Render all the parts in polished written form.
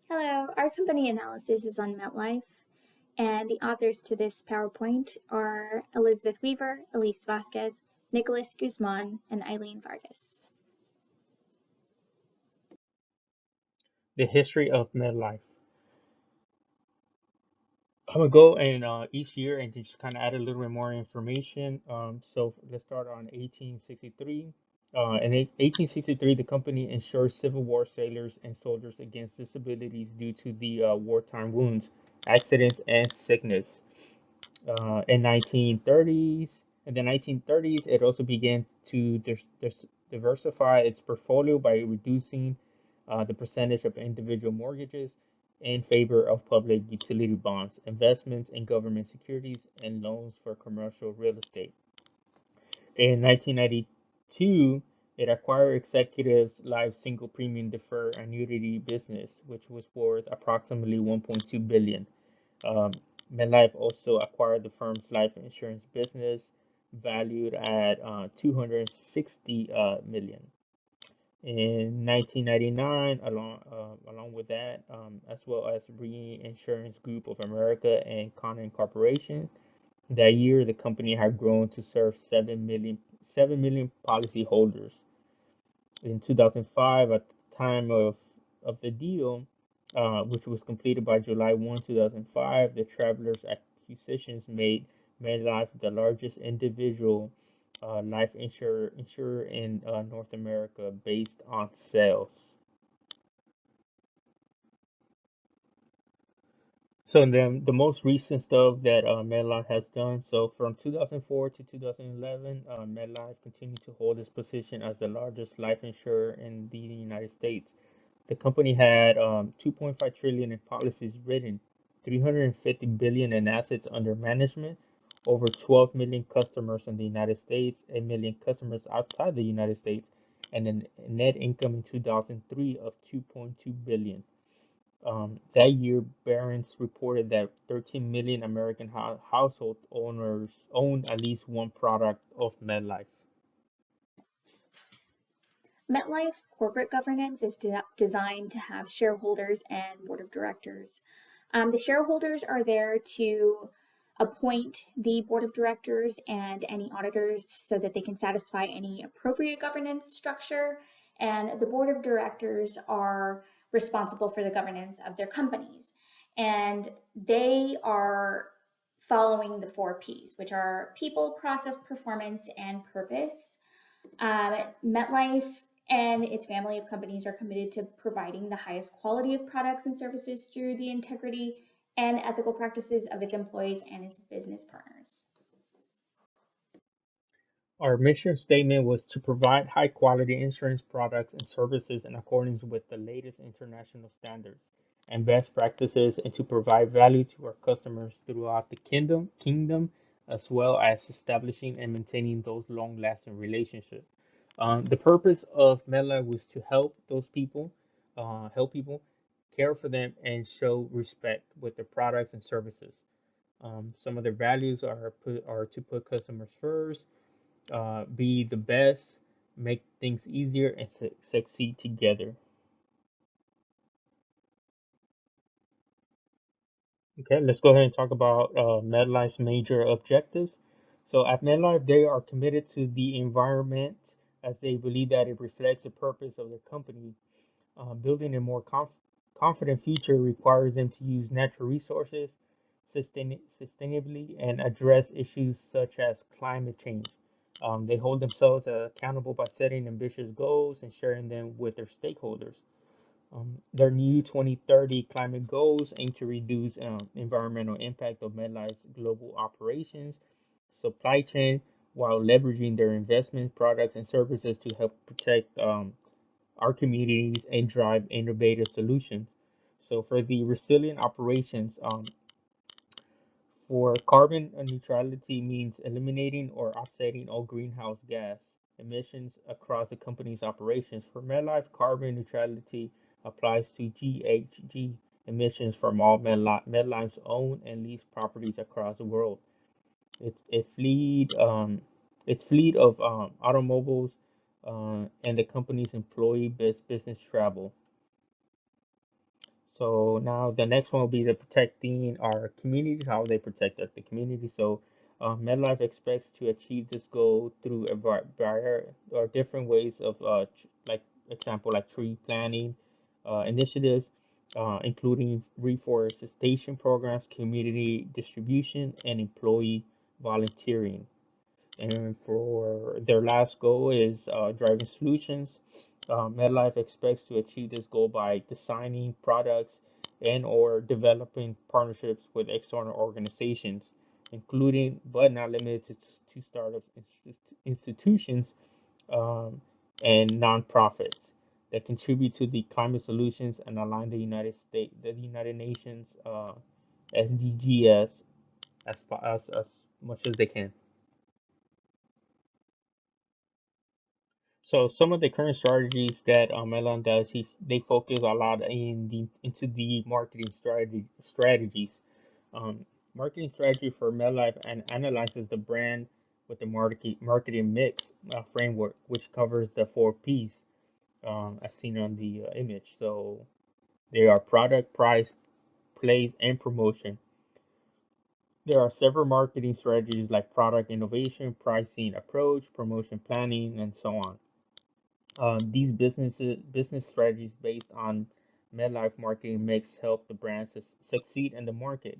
Hello, our company analysis is on MetLife, and the authors to this PowerPoint are Elizabeth Weaver, Elise Vasquez, Nicholas Guzman, and Eileen Vargas. The history of MetLife. I'm gonna go and each year and just kind of add a little bit more information. So let's start on 1863. In 1863, the company insured Civil War sailors and soldiers against disabilities due to the wartime wounds, accidents, and sickness. In 1930s, in the 1930s, it also began to diversify its portfolio by reducing the percentage of individual mortgages in favor of public utility bonds, investments in government securities, and loans for commercial real estate. In 1992, it acquired Executives Life single premium deferred annuity business, which was worth approximately 1.2 billion. Um, MetLife also acquired the firm's life insurance business, valued at 260 million. In 1999, along with that, as well as Reinsurance Group of America and Conan Corporation, that year the company had grown to serve 7 million policyholders. In 2005, at the time of the deal, which was completed by July 1, 2005, the Travelers acquisitions made MetLife the largest individual life insurer in North America based on sales. So then the most recent stuff that MetLife has done. So from 2004 to 2011, MetLife continued to hold its position as the largest life insurer in the United States. The company had 2.5 trillion in policies written, 350 billion in assets under management, over 12 million customers in the United States, a million customers outside the United States, and a net income in 2003 of 2.2 billion. That year, Barron's reported that 13 million American household owners own at least one product of MetLife. MetLife's corporate governance is designed to have shareholders and board of directors. The shareholders are there to appoint the board of directors and any auditors so that they can satisfy any appropriate governance structure. And the board of directors are responsible for the governance of their companies. And they are following the four P's, which are people, process, performance, and purpose. MetLife and its family of companies are committed to providing the highest quality of products and services through the integrity and ethical practices of its employees and its business partners. Our mission statement was to provide high quality insurance products and services in accordance with the latest international standards and best practices and to provide value to our customers throughout the kingdom as well as establishing and maintaining those long lasting relationships. The purpose of MedLife was to help people, care for them, and show respect with their products and services. Some of their values are to put customers first, be the best, make things easier, and succeed together. Okay, let's go ahead and talk about MedLife's major objectives. So at MedLife, they are committed to the environment as they believe that it reflects the purpose of their company. Building a more confident future requires them to use natural resources sustainably and address issues such as climate change. They hold themselves accountable by setting ambitious goals and sharing them with their stakeholders. Their new 2030 climate goals aim to reduce environmental impact of MetLife's global operations, supply chain, while leveraging their investment products and services to help protect our communities and drive innovative solutions. So for the resilient operations, for carbon neutrality means eliminating or offsetting all greenhouse gas emissions across the company's operations. For MetLife, carbon neutrality applies to GHG emissions from all MetLife's owned and leased properties across the world. Its a fleet, its fleet of automobiles, and the company's employee business travel. So now the next one will be the protecting our community, how they protect the community. So MetLife expects to achieve this goal through a variety or different ways of like example like tree planting initiatives, including reforestation programs, community distribution, and employee volunteering. And for their last goal is driving solutions. MedLife expects to achieve this goal by designing products and or developing partnerships with external organizations, including but not limited to startups, institutions, um, and nonprofits that contribute to the climate solutions and align the United Nations SDGs as much as they can. So some of the current strategies that Elon does, they focus a lot into the marketing strategies. Um, Marketing strategy for MetLife and analyzes the brand with the marketing mix framework, which covers the 4 Ps as seen on the image. So they are product, price, place, and promotion. There are several marketing strategies like product innovation, pricing approach, promotion planning, and so on. These business strategies based on MedLife marketing mix help the brand succeed in the market.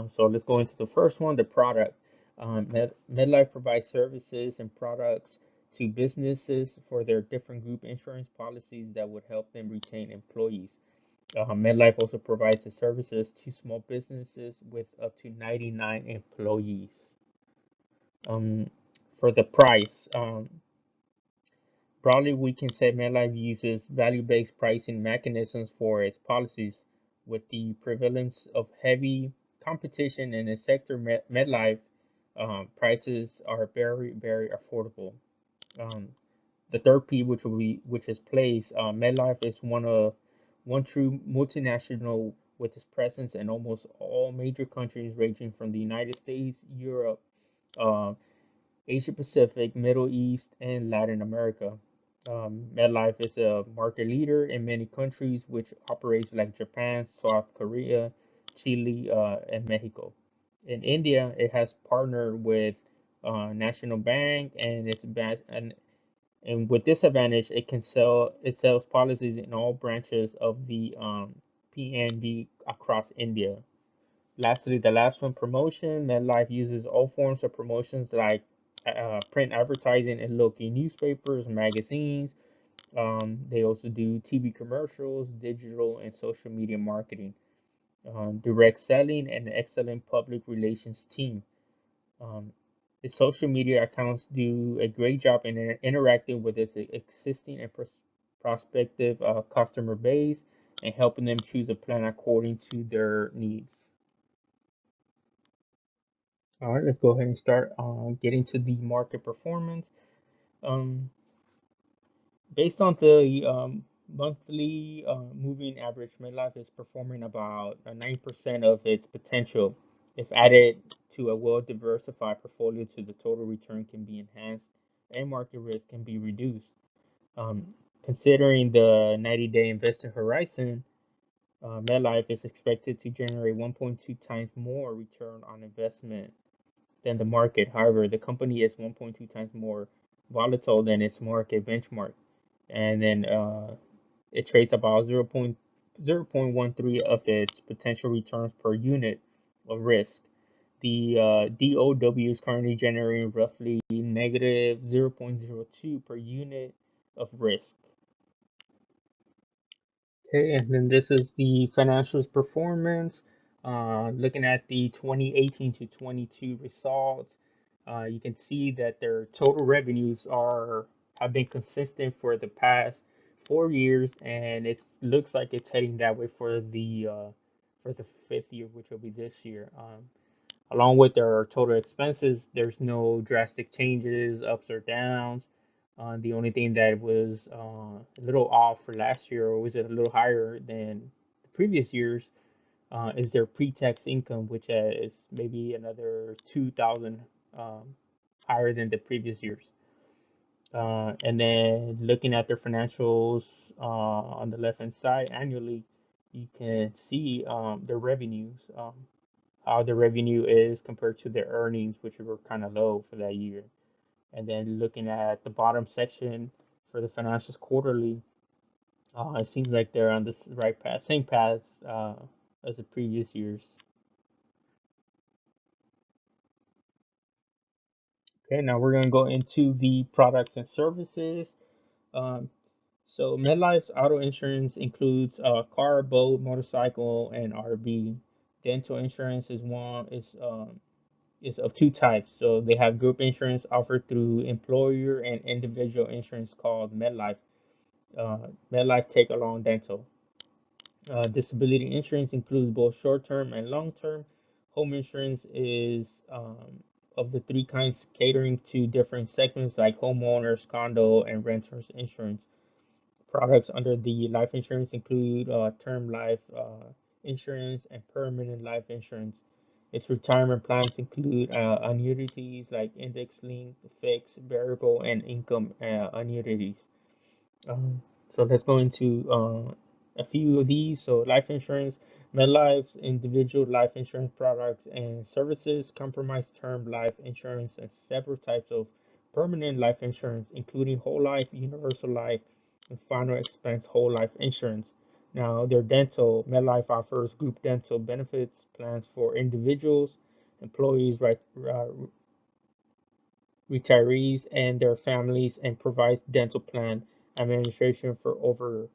So let's go into the first one, the product. MedLife provides services and products to businesses for their different group insurance policies that would help them retain employees. MedLife also provides the services to small businesses with up to 99 employees. Um, for the price, broadly, we can say MetLife uses value-based pricing mechanisms for its policies. With the prevalence of heavy competition in the sector, MetLife prices are very, very affordable. Um, the third P, which is place, MetLife is one true multinational with its presence in almost all major countries, ranging from the United States, Europe, uh, Asia Pacific, Middle East, and Latin America. MetLife is a market leader in many countries, which operates like Japan, South Korea, Chile, and Mexico. In India, it has partnered with National Bank, and with this advantage, it sells policies in all branches of the PNB across India. Lastly, the last one, promotion. MetLife uses all forms of promotions like print advertising in local newspapers, magazines. They also do TV commercials, digital and social media marketing, direct selling, and an excellent public relations team. Um, the social media accounts do a great job in interacting with its existing and prospective customer base and helping them choose a plan according to their needs. All right, let's go ahead and start getting to the market performance. Um, Based on the monthly moving average, MetLife is performing about 9% of its potential. If added to a well-diversified portfolio, to the total return can be enhanced and market risk can be reduced. Um, Considering the 90-day investor horizon, MetLife is expected to generate 1.2 times more return on investment than the market. However, the company is 1.2 times more volatile than its market benchmark, and then it trades about 0.13 of its potential returns per unit of risk. The DOW is currently generating roughly negative 0.02 per unit of risk. Okay, and then this is the financials performance. Looking at the 2018 to 22 results, you can see that their total revenues are have been consistent for the past 4 years, and it looks like it's heading that way for the fifth year, which will be this year. Along with their total expenses, there's no drastic changes, ups or downs. The only thing that was a little off for last year, or was it a little higher than the previous years, is their pre-tax income, which is maybe another 2,000 higher than the previous years. And then looking at their financials on the left hand side annually, you can see their revenues, how the revenue is compared to their earnings, which were kind of low for that year. And then looking at the bottom section for the financials quarterly, it seems like they're on the right path, same path as the previous years. Okay, now we're gonna go into the products and services. Um, so MetLife's auto insurance includes car, boat, motorcycle, and RV. Dental insurance is of two types. So they have group insurance offered through employer and individual insurance called MetLife. MetLife Take Along Dental. Disability insurance includes both short-term and long-term. Home insurance is of the three kinds catering to different segments like homeowners, condo, and renters insurance. Products under the life insurance include term life insurance and permanent life insurance. Its retirement plans include annuities like index-linked, fixed, variable, and income annuities. So let's go into a few of these. So life insurance, MetLife's individual life insurance products and services comprise term life insurance and several types of permanent life insurance, including whole life, universal life, and final expense whole life insurance. Now, their dental, MetLife offers group dental benefits plans for individuals, employees, right, retirees, and their families, and provides dental plan administration for over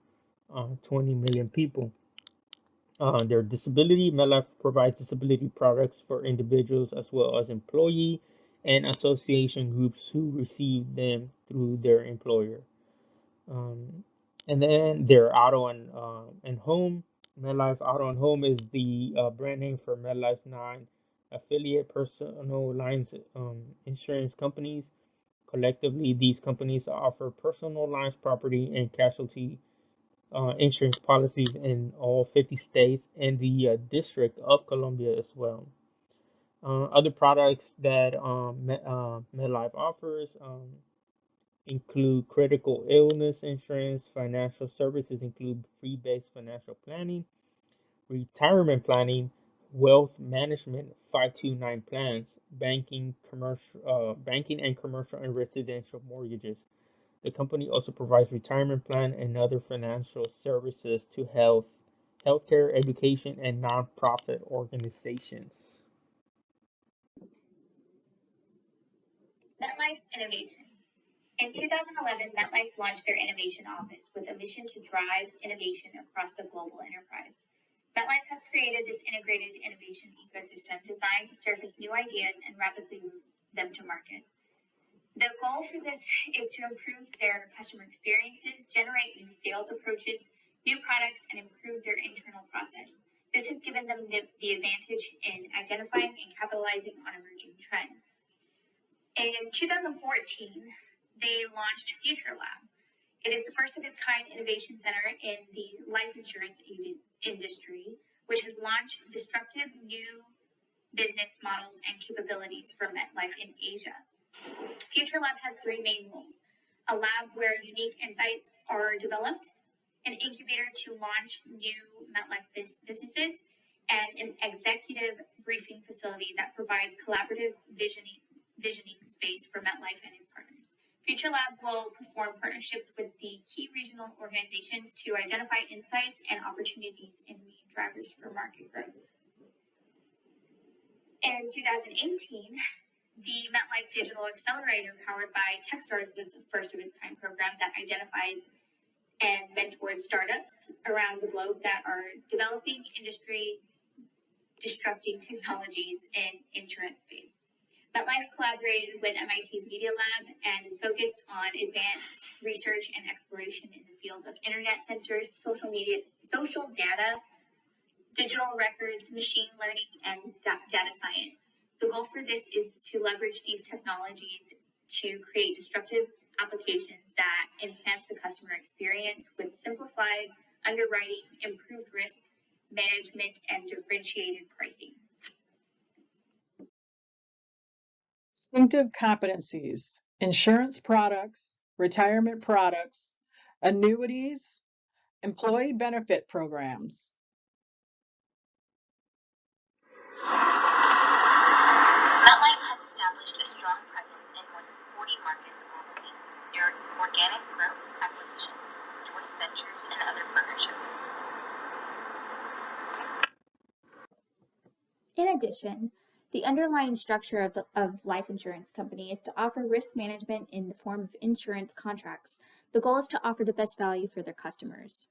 20 million people. Their disability, MetLife provides disability products for individuals as well as employee and association groups who receive them through their employer. Um, and then their auto and home, MetLife Auto and Home is the brand name for MetLife's nine affiliate personal lines insurance companies. Collectively, these companies offer personal lines, property, and casualty insurance policies in all 50 states and the District of Columbia as well. Other products that MetLife offers include critical illness insurance, financial services include fee-based financial planning, retirement planning, wealth management, 529 plans, banking and commercial and residential mortgages. The company also provides retirement plan and other financial services to healthcare, education, and nonprofit organizations. MetLife's innovation. In 2011, MetLife launched their innovation office with a mission to drive innovation across the global enterprise. MetLife has created this integrated innovation ecosystem designed to surface new ideas and rapidly move them to market. The goal for this is to improve their customer experiences, generate new sales approaches, new products, and improve their internal process. This has given them the advantage in identifying and capitalizing on emerging trends. In 2014, they launched Future Lab. It is the first of its kind innovation center in the life insurance industry, which has launched disruptive new business models and capabilities for MetLife in Asia. Future Lab has three main roles: a lab where unique insights are developed, an incubator to launch new MetLife businesses, and an executive briefing facility that provides collaborative visioning space for MetLife and its partners. Future Lab will perform partnerships with the key regional organizations to identify insights and opportunities in main drivers for market growth. In 2018, the MetLife Digital Accelerator, powered by Techstars, was the first of its kind program that identified and mentored startups around the globe that are developing industry disrupting technologies in insurance space. MetLife collaborated with MIT's Media Lab and is focused on advanced research and exploration in the field of internet sensors, social data, digital records, machine learning, and data science. The goal for this is to leverage these technologies to create disruptive applications that enhance the customer experience with simplified underwriting, improved risk management, and differentiated pricing. Distinctive competencies: insurance products, retirement products, annuities, employee benefit programs, MetLife has established a strong presence in more than 40 markets globally through organic growth, acquisitions, joint ventures, and other partnerships. In addition, the underlying structure of life insurance company is to offer risk management in the form of insurance contracts. The goal is to offer the best value for their customers.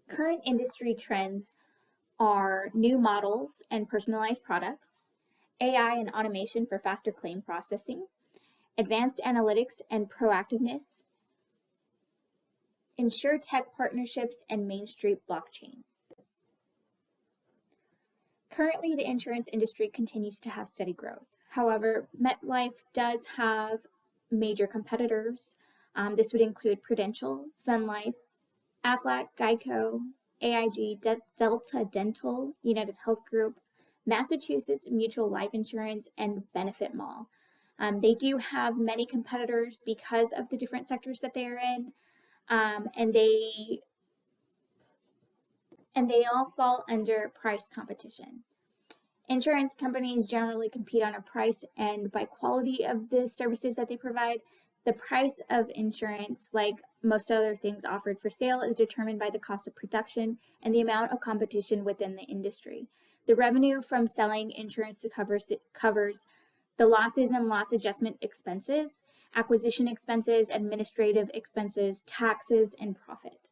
Current industry trends are new models and personalized products, AI and automation for faster claim processing, advanced analytics and proactiveness, InsurTech partnerships, and Main Street blockchain. Currently, the insurance industry continues to have steady growth. However, MetLife does have major competitors. This would include Prudential, Sun Life, Aflac, Geico, AIG, Delta Dental, United Health Group, Massachusetts Mutual Life Insurance, and Benefit Mall. They do have many competitors because of the different sectors that they are in, and they all fall under price competition. Insurance companies generally compete on a price and by quality of the services that they provide. The price of insurance, like most other things offered for sale, is determined by the cost of production and the amount of competition within the industry. The revenue from selling insurance covers the losses and loss adjustment expenses, acquisition expenses, administrative expenses, taxes, and profit.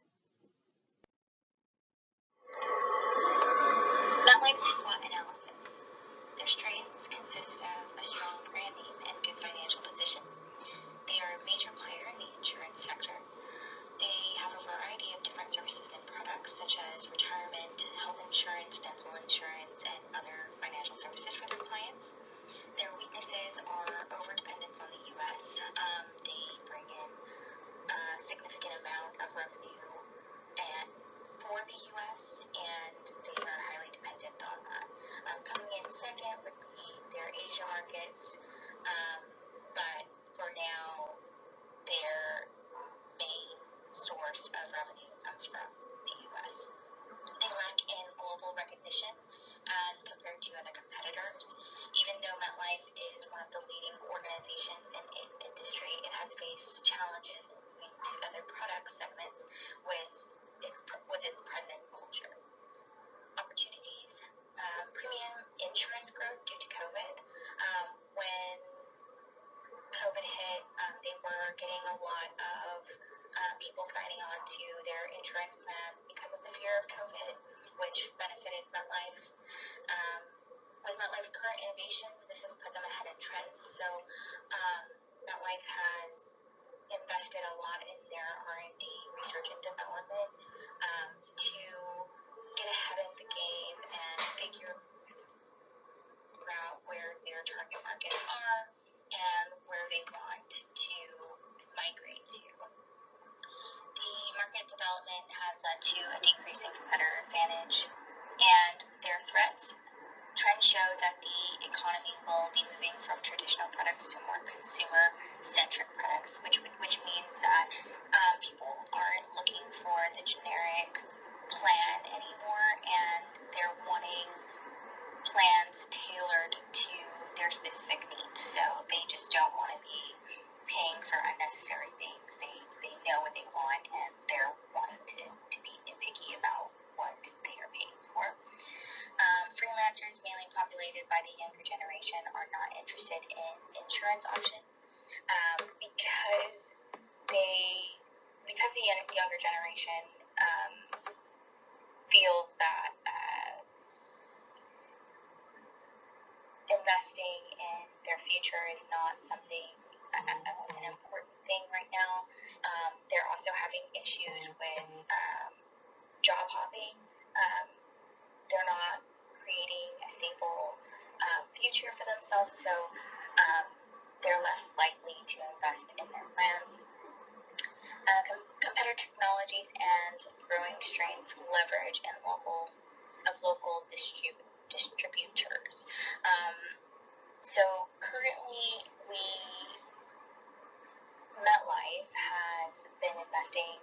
MetLife's SWOT analysis. Their strengths consist of a strong brand name and good financial position. They are a major player in the insurance sector. They have a variety of different services and products such as retirement, health insurance, dental insurance, and other financial services for their clients. Their weaknesses are overdependence on the U.S. They bring in a significant amount of revenue for the U.S., and they are highly dependent on that. Coming in second would be their Asia markets, but for now, their main source of revenue comes from the U.S. They lack in global recognition as compared to other competitors. Even though MetLife is one of the leading organizations in its industry, it has faced challenges in moving to other product segments with its present culture. Opportunities. Premium insurance growth due to COVID. When COVID hit, they were getting a lot of people signing on to their insurance plans because of the fear of COVID, which benefited MetLife. With MetLife's current innovations, this has put them ahead in trends. So MetLife has invested a lot in their R&D, research and development, to get ahead of the game and figure out where their target markets are and where they want to migrate to. The market development has led to a decrease in competitor advantage and their threats. Trends show that the economy will be moving from traditional products to more consumer-centric products, which means that people aren't looking for the generic plan anymore, and they're wanting plans tailored to their specific needs. So they just don't want to be paying for unnecessary things. They know what they want, and they're wanting to be nitpicky about what they are paying for. Freelancers, mainly populated by the younger generation, are not interested in insurance options because the younger generation feels that investing in their future is not something an important thing right now. They're also having issues with job hopping. They're not creating a stable future for themselves, so they're less likely to invest in their plans. Competitor technologies and growing strengths leverage and local distributors. So currently, MetLife has been investing,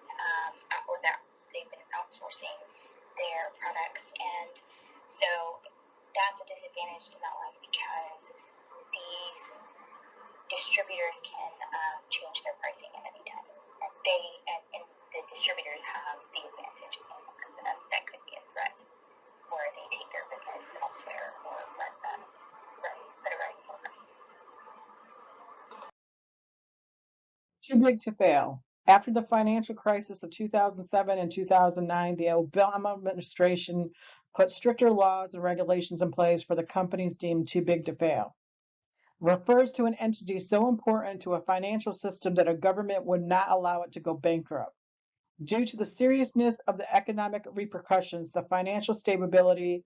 or that they've been outsourcing their products, and So that's a disadvantage to MetLife because these distributors can change their pricing at any time. And the distributors have the advantage of being the president. That could be a threat, where they take their business elsewhere or let it rise more prices. Too big to fail. After the financial crisis of 2007 and 2009, the Obama administration put stricter laws and regulations in place for the companies deemed too big to fail. Refers to an entity so important to a financial system that a government would not allow it to go bankrupt. Due to the seriousness of the economic repercussions, the Financial Stability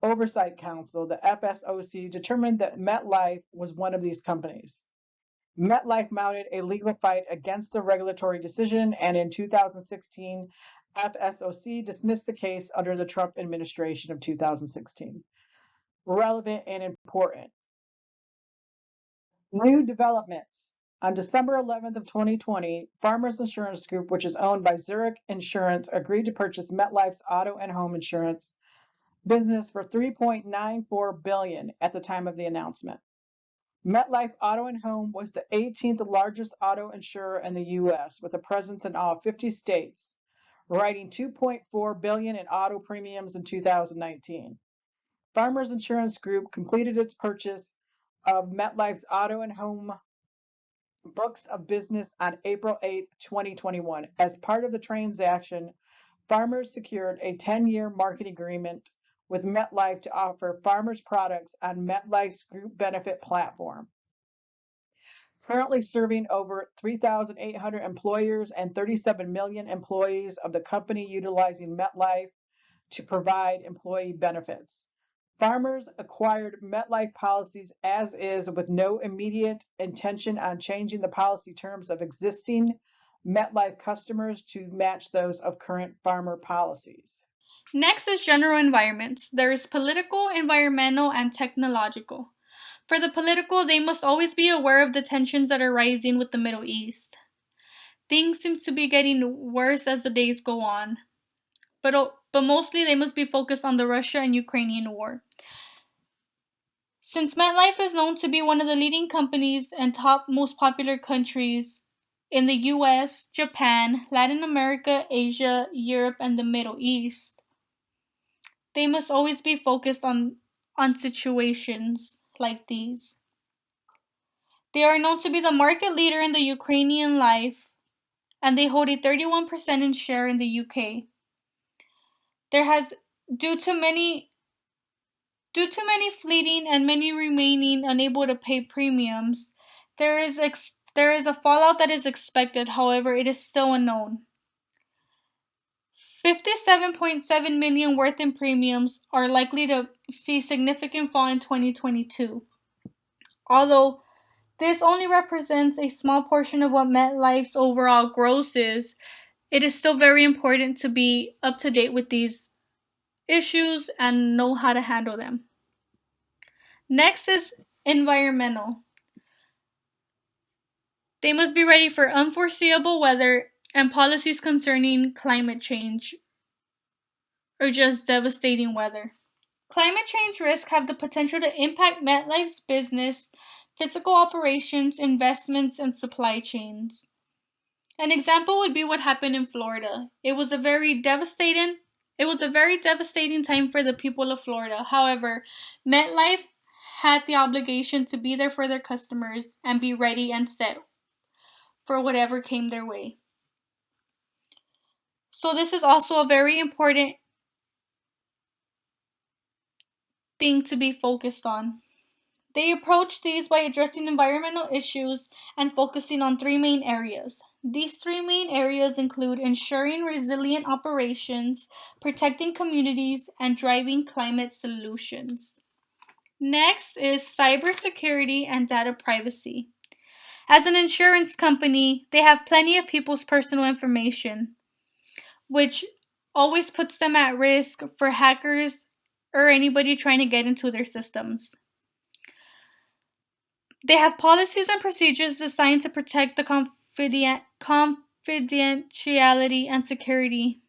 Oversight Council, the FSOC, determined that MetLife was one of these companies. MetLife mounted a legal fight against the regulatory decision, and in 2016, FSOC dismissed the case under the Trump administration of 2016. Relevant and important. New developments. On December 11th of 2020, Farmers Insurance Group, which is owned by Zurich Insurance, agreed to purchase MetLife's auto and home insurance business for $3.94 billion at the time of the announcement. MetLife Auto and Home was the 18th largest auto insurer in the U.S., with a presence in all 50 states, writing $2.4 billion in auto premiums in 2019. Farmers Insurance Group completed its purchase of MetLife's auto and home books of business on April 8, 2021. As part of the transaction, Farmers secured a 10-year marketing agreement with MetLife to offer Farmers products on MetLife's group benefit platform. Currently serving over 3,800 employers and 37 million employees of the company utilizing MetLife to provide employee benefits. Farmers acquired MetLife policies as is with no immediate intention on changing the policy terms of existing MetLife customers to match those of current farmer policies. Next is general environments. There is political, environmental, and technological. For the political, they must always be aware of the tensions that are rising with the Middle East. Things seem to be getting worse as the days go on. But mostly they must be focused on the Russia and Ukrainian war. Since MetLife is known to be one of the leading companies and top most popular countries in the US, Japan, Latin America, Asia, Europe, and the Middle East, they must always be focused on situations like these. They are known to be the market leader in the Ukrainian life, and they hold a 31% in share in the UK. There has, due to many fleeting and many remaining unable to pay premiums, there is a fallout that is expected. However, it is still unknown. 57.7 million worth in premiums are likely to see significant fall in 2022. Although this only represents a small portion of what MetLife's overall gross is, it is still very important to be up to date with these issues and know how to handle them. Next is environmental. They must be ready for unforeseeable weather and policies concerning climate change or just devastating weather. Climate change risks have the potential to impact MetLife's business, physical operations, investments, and supply chains. An example would be what happened in Florida. It was a very devastating time for the people of Florida. However, MetLife had the obligation to be there for their customers and be ready and set for whatever came their way. So this is also a very important thing to be focused on. They approach these by addressing environmental issues and focusing on three main areas. These three main areas include ensuring resilient operations, protecting communities, and driving climate solutions. Next is cybersecurity and data privacy. As an insurance company, they have plenty of people's personal information, which always puts them at risk for hackers or anybody trying to get into their systems. They have policies and procedures designed to protect the confidentiality and security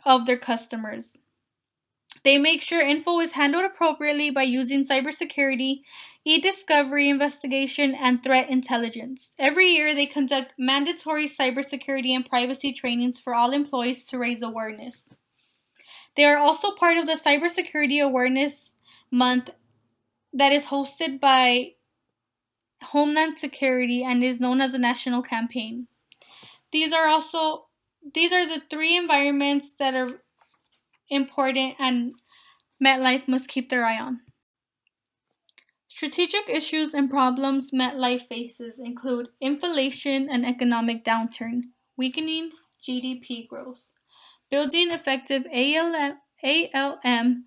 of their customers. They make sure info is handled appropriately by using cybersecurity, e-discovery investigation, and threat intelligence. Every year, they conduct mandatory cybersecurity and privacy trainings for all employees to raise awareness. They are also part of the Cybersecurity Awareness Month that is hosted by Homeland Security and is known as a national campaign. These are the three environments that are important and MetLife must keep their eye on. Strategic issues and problems MetLife faces include inflation and economic downturn, weakening GDP growth, building effective ALM,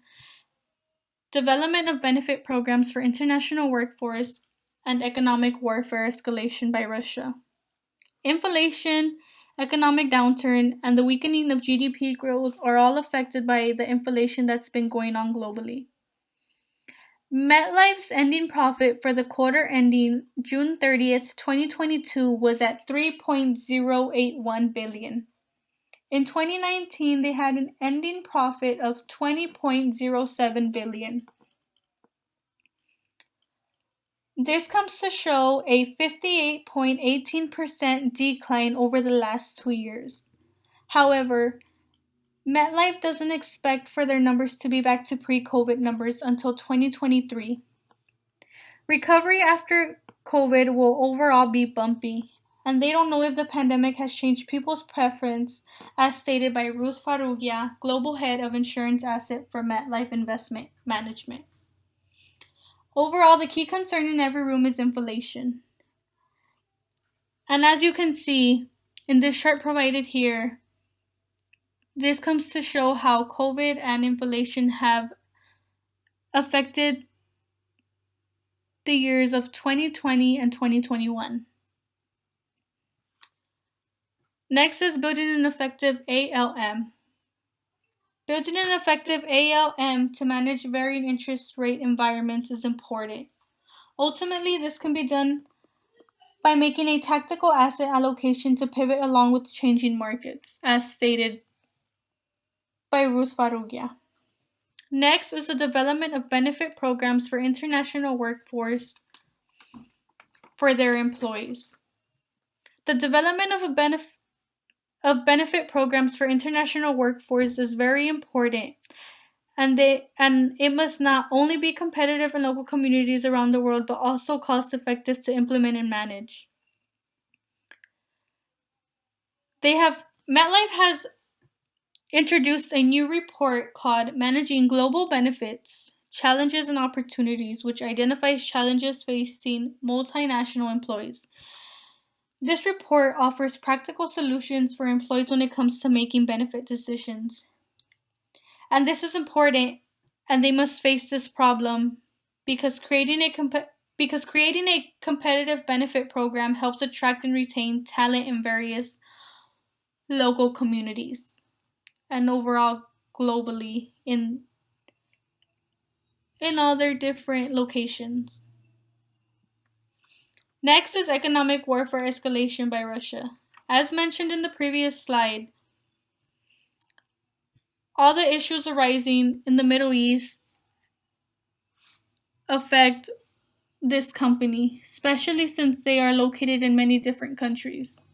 development of benefit programs for international workforce, and economic warfare escalation by Russia. Inflation, economic downturn, and the weakening of GDP growth are all affected by the inflation that's been going on globally. MetLife's ending profit for the quarter ending June 30th, 2022 was at $3.081 billion. In 2019, they had an ending profit of $20.07 billion. This comes to show a 58.18% decline over the last 2 years. However, MetLife doesn't expect for their numbers to be back to pre-COVID numbers until 2023. Recovery after COVID will overall be bumpy, and they don't know if the pandemic has changed people's preference, as stated by Ruth Farrugia, Global Head of Insurance Asset for MetLife Investment Management. Overall, the key concern in every room is inflation. And as you can see in this chart provided here, this comes to show how COVID and inflation have affected the years of 2020 and 2021. Next is building an effective ALM. Building an effective ALM to manage varying interest rate environments is important. Ultimately, this can be done by making a tactical asset allocation to pivot along with changing markets, as stated by Ruth Farrugia. Next is the development of benefit programs for international workforce for their employees. The development of benefit programs for international workforce is very important, and it must not only be competitive in local communities around the world, but also cost effective to implement and manage. MetLife has introduced a new report called Managing Global Benefits, Challenges and Opportunities, which identifies challenges facing multinational employees. This report offers practical solutions for employees when it comes to making benefit decisions. And this is important, and they must face this problem because creating a competitive benefit program helps attract and retain talent in various local communities and overall globally in all their different locations. Next is economic warfare escalation by Russia. As mentioned in the previous slide, all the issues arising in the Middle East affect this company, especially since they are located in many different countries,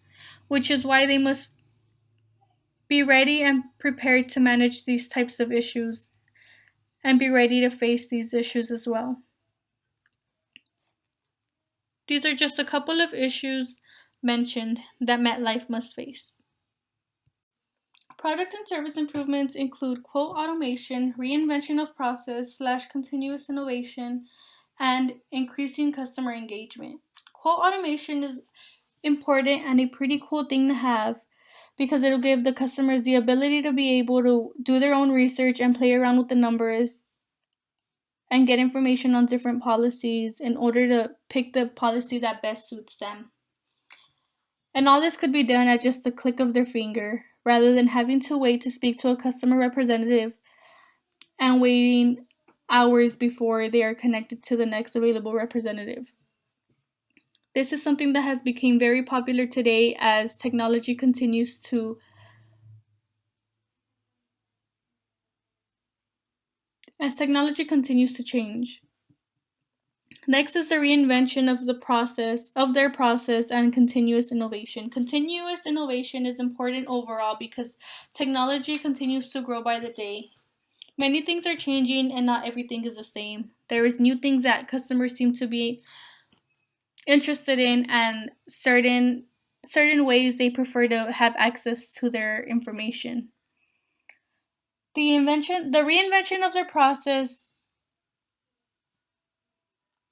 which is why they must be ready and prepared to manage these types of issues and be ready to face these issues as well. These are just a couple of issues mentioned that MetLife must face. Product and service improvements include quote automation, reinvention of process / continuous innovation, and increasing customer engagement. Quote automation is important and a pretty cool thing to have because it'll give the customers the ability to be able to do their own research and play around with the numbers and get information on different policies in order to pick the policy that best suits them. And all this could be done at just a click of their finger, rather than having to wait to speak to a customer representative and waiting hours before they are connected to the next available representative. This is something that has become very popular today as technology continues to as technology continues to change. Next is the reinvention of their process and continuous innovation. Continuous innovation is important overall because technology continues to grow by the day. Many things are changing and not everything is the same. There is new things that customers seem to be interested in and certain ways they prefer to have access to their information. The reinvention of their process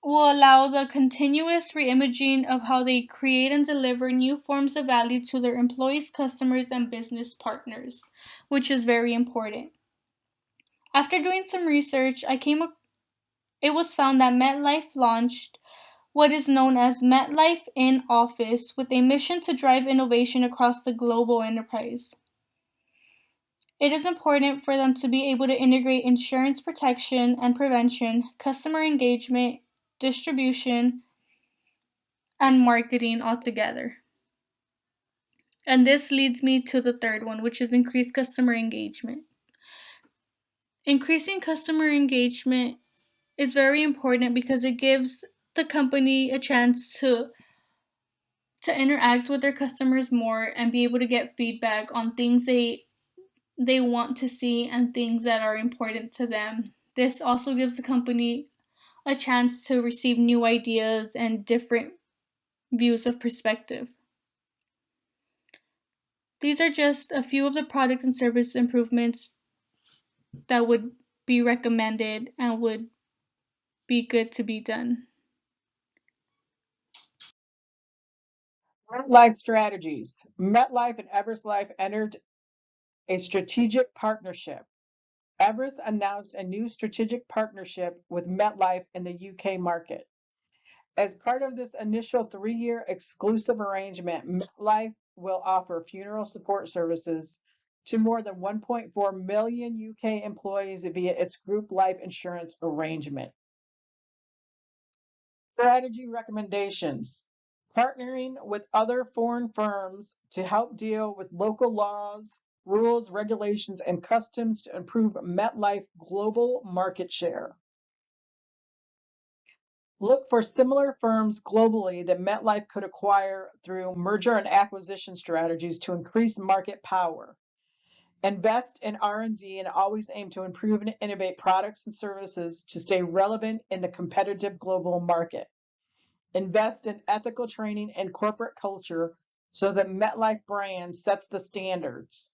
will allow the continuous reimaging of how they create and deliver new forms of value to their employees, customers, and business partners, which is very important. After doing some research, it was found that MetLife launched what is known as MetLife in Office with a mission to drive innovation across the global enterprise. It is important for them to be able to integrate insurance protection and prevention, customer engagement, distribution, and marketing altogether. And this leads me to the third one, which is increased customer engagement. Increasing customer engagement is very important because it gives the company a chance to interact with their customers more and be able to get feedback on things they want to see and things that are important to them. This also gives the company a chance to receive new ideas and different views of perspective. These are just a few of the product and service improvements that would be recommended and would be good to be done. MetLife strategies. MetLife and Everest Life entered a strategic partnership. Everest announced a new strategic partnership with MetLife in the UK market. As part of this initial 3-year exclusive arrangement, MetLife will offer funeral support services to more than 1.4 million UK employees via its group life insurance arrangement. Strategy recommendations. Partnering with other foreign firms to help deal with local laws, rules, regulations, and customs to improve MetLife global market share. Look for similar firms globally that MetLife could acquire through merger and acquisition strategies to increase market power. Invest in R&D and always aim to improve and innovate products and services to stay relevant in the competitive global market. Invest in ethical training and corporate culture so that MetLife brand sets the standards.